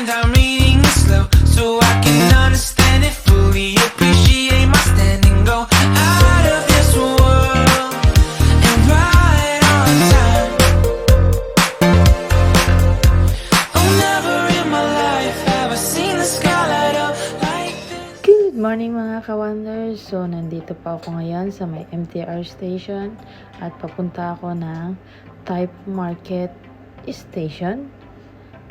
mind, I'm reading it slow so I can understand it fully. Appreciate my standing, go out of this world and right on time. Oh, never in my life have I seen the sky light up like this. Good morning mga ka-wonders! So, nandito pa ako ngayon sa may MTR station at papunta ako ng Type Market Station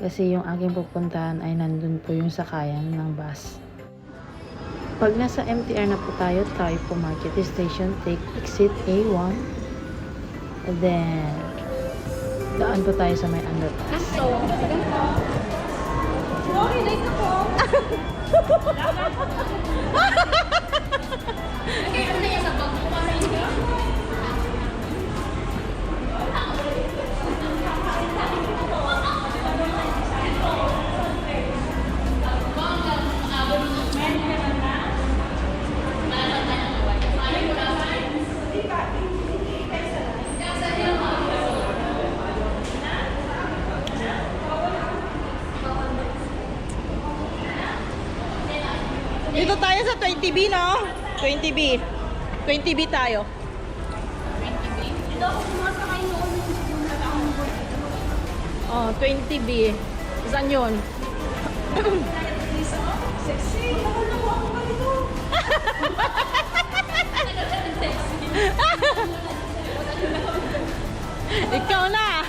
kasi yung aking pupuntahan ay nandun po yung sakayan ng bus. Pag nasa MTR na po tayo, Type Market Station, take exit A1 and then daan po tayo sa may underpass. Dito tayo sa 20B, no? 20B. 20B tayo. 20B? Dito ako sumasakay noon. Oh, 20B. Saan yun? Sexy. Ako pa dito. Ikaw na.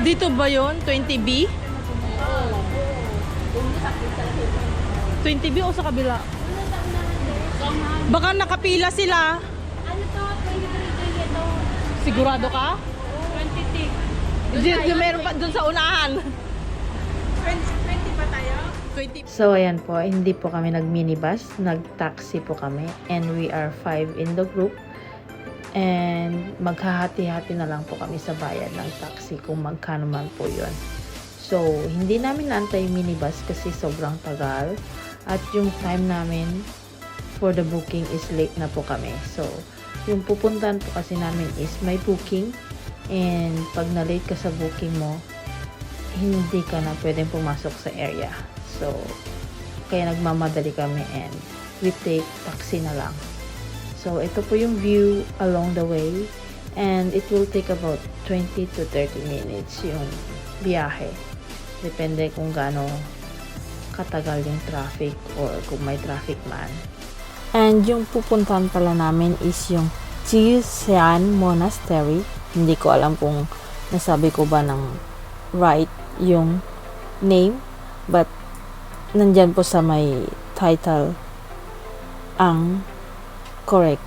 Dito ba yun? 20B? 20B o sa kabila? Baka nakapila sila. Ano to? 23 ito. Sigurado ka? 23. Meron pa dun sa unahan. 20 pa tayo? 20. So, ayan po, hindi po kami nag-minibus, nag-taxi po kami and we are 5 in the group. And maghahati-hati na lang po kami sa bayad ng taxi kung magkano man po yun. So, hindi namin naantay yung minibus kasi sobrang tagal. At yung time namin for the booking is late na po kami. So, yung pupuntahan po kasi namin is may booking. And pag na-late ka sa booking mo, hindi ka na pwedeng pumasok sa area. So, kaya nagmamadali kami and we take taxi na lang. So, ito po yung view along the way and it will take about 20 to 30 minutes yung biyahe. Depende kung gaano katagal yung traffic or kung may traffic man. And yung pupuntahan pala namin is yung Jiuxian Monastery. Hindi ko alam kung nasabi ko ba ng right yung name, but nandyan po sa may title ang correct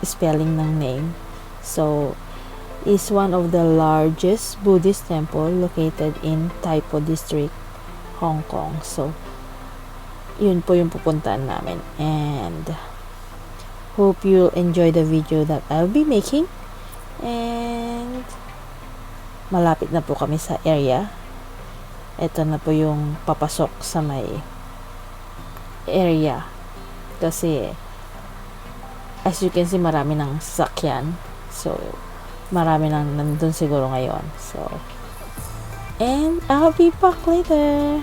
spelling ng name. So, is one of the largest Buddhist temple located in Taipo District, Hong Kong. So, yun po yung pupuntahan namin. And, hope you'll enjoy the video that I'll be making. And, malapit na po kami sa area. Ito na po yung papasok sa may area. Kasi, as you can see, marami ng sasakyan. So, marami nang nandun siguro ngayon. So, and I'll be back later.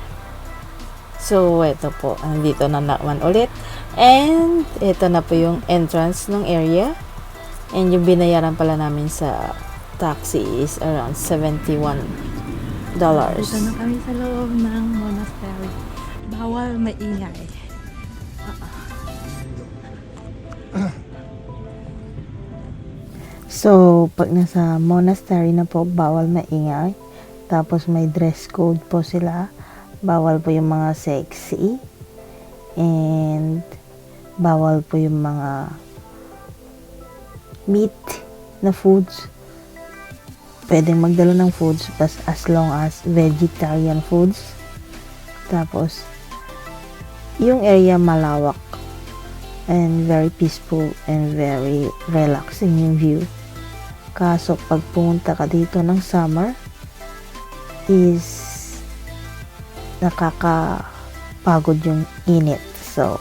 So, ito po. Nandito na naman ulit. And, ito na po yung entrance ng area. And yung binayaran pala namin sa taxi is around $71. Dito na kami sa loob ng monastery. Bawal maingay. So, pag nasa monastery na po, bawal maingay. Tapos may dress code po sila. Bawal po yung mga sexy. and bawal po yung mga meat na foods. Pwedeng magdala ng foods as long as vegetarian foods. Tapos yung area malawak and very peaceful and very relaxing yung view. Kaso pag pumunta ka dito ng summer is nakakapagod yung init. So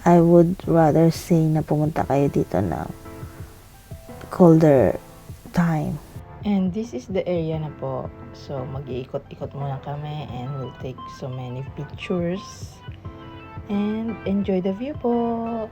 I would rather say na pumunta kayo dito ng colder time. And this is the area na po. So mag-iikot-ikot muna kami and we'll take so many pictures and enjoy the view po.